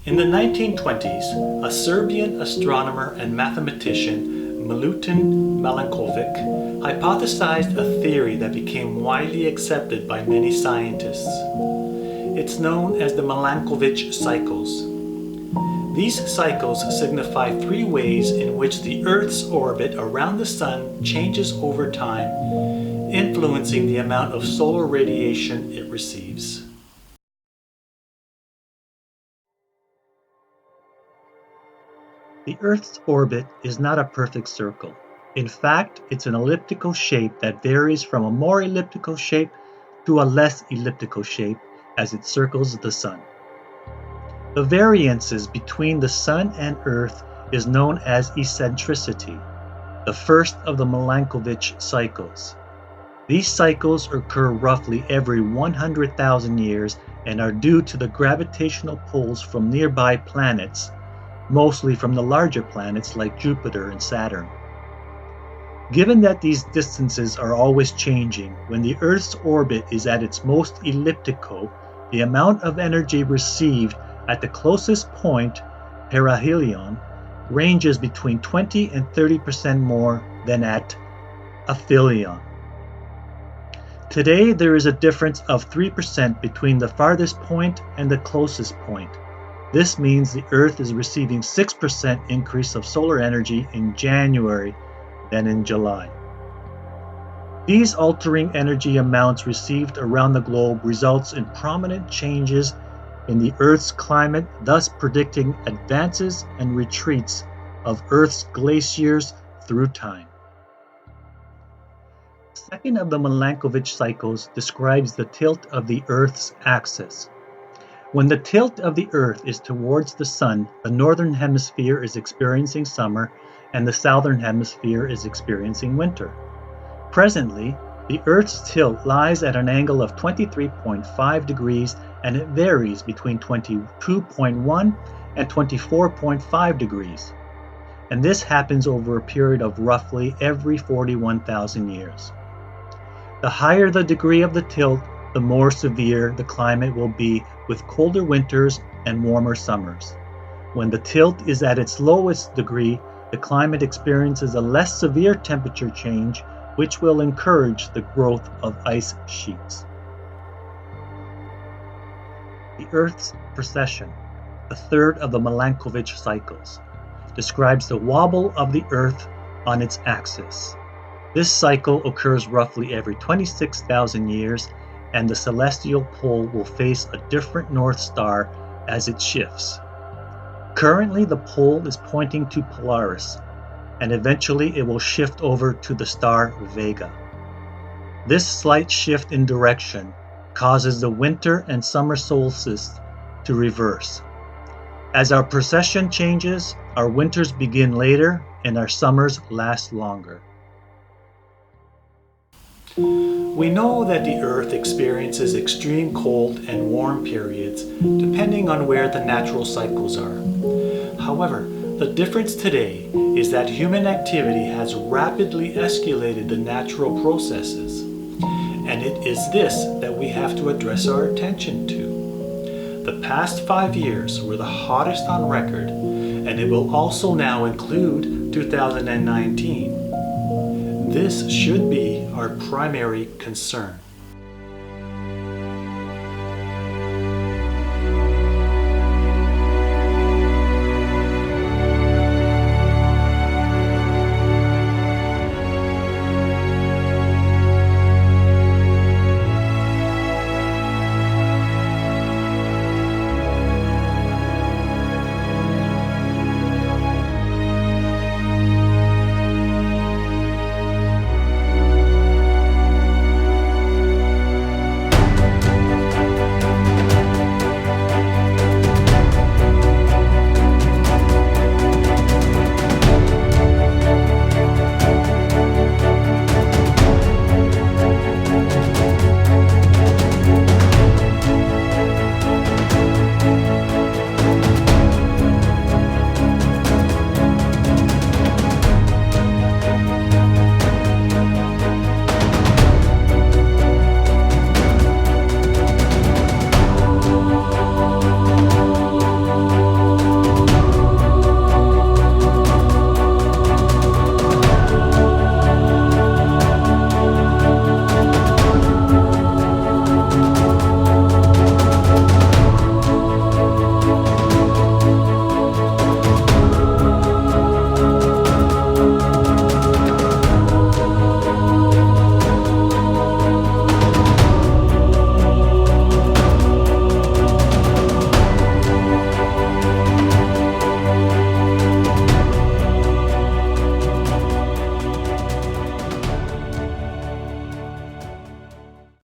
In the 1920s, a Serbian astronomer and mathematician, Milutin Milankovic, hypothesized a theory that became widely accepted by many scientists. It's known as the Milankovitch cycles. These cycles signify three ways in which the Earth's orbit around the Sun changes over time, influencing the amount of solar radiation it receives. The Earth's orbit is not a perfect circle. In fact, it's an elliptical shape that varies from a more elliptical shape to a less elliptical shape as it circles the Sun. The variances between the Sun and Earth is known as eccentricity, the first of the Milankovitch cycles. These cycles occur roughly every 100,000 years and are due to the gravitational pulls from nearby planets, mostly from the larger planets like Jupiter and Saturn. Given that these distances are always changing, when the Earth's orbit is at its most elliptical, the amount of energy received at the closest point, perihelion, ranges between 20 and 30% more than at aphelion. Today, there is a difference of 3% between the farthest point and the closest point. This means the Earth is receiving 6% increase of solar energy in January than in July. These altering energy amounts received around the globe results in prominent changes in the Earth's climate, thus predicting advances and retreats of Earth's glaciers through time. The second of the Milankovitch cycles describes the tilt of the Earth's axis. When the tilt of the Earth is towards the Sun, the northern hemisphere is experiencing summer and the southern hemisphere is experiencing winter. Presently, the Earth's tilt lies at an angle of 23.5 degrees and it varies between 22.1 and 24.5 degrees. And this happens over a period of roughly every 41,000 years. The higher the degree of the tilt, the more severe the climate will be with colder winters and warmer summers. When the tilt is at its lowest degree, the climate experiences a less severe temperature change, which will encourage the growth of ice sheets. The Earth's precession, the third of the Milankovitch cycles, describes the wobble of the Earth on its axis. This cycle occurs roughly every 26,000 years, and the celestial pole will face a different North Star as it shifts. Currently, the pole is pointing to Polaris, and eventually it will shift over to the star Vega. This slight shift in direction causes the winter and summer solstice to reverse. As our precession changes, our winters begin later and our summers last longer. We know that the Earth experiences extreme cold and warm periods depending on where the natural cycles are. However, the difference today is that human activity has rapidly escalated the natural processes, and it is this that we have to address our attention to. The past 5 years were the hottest on record, and it will also now include 2019. This should be our primary concern.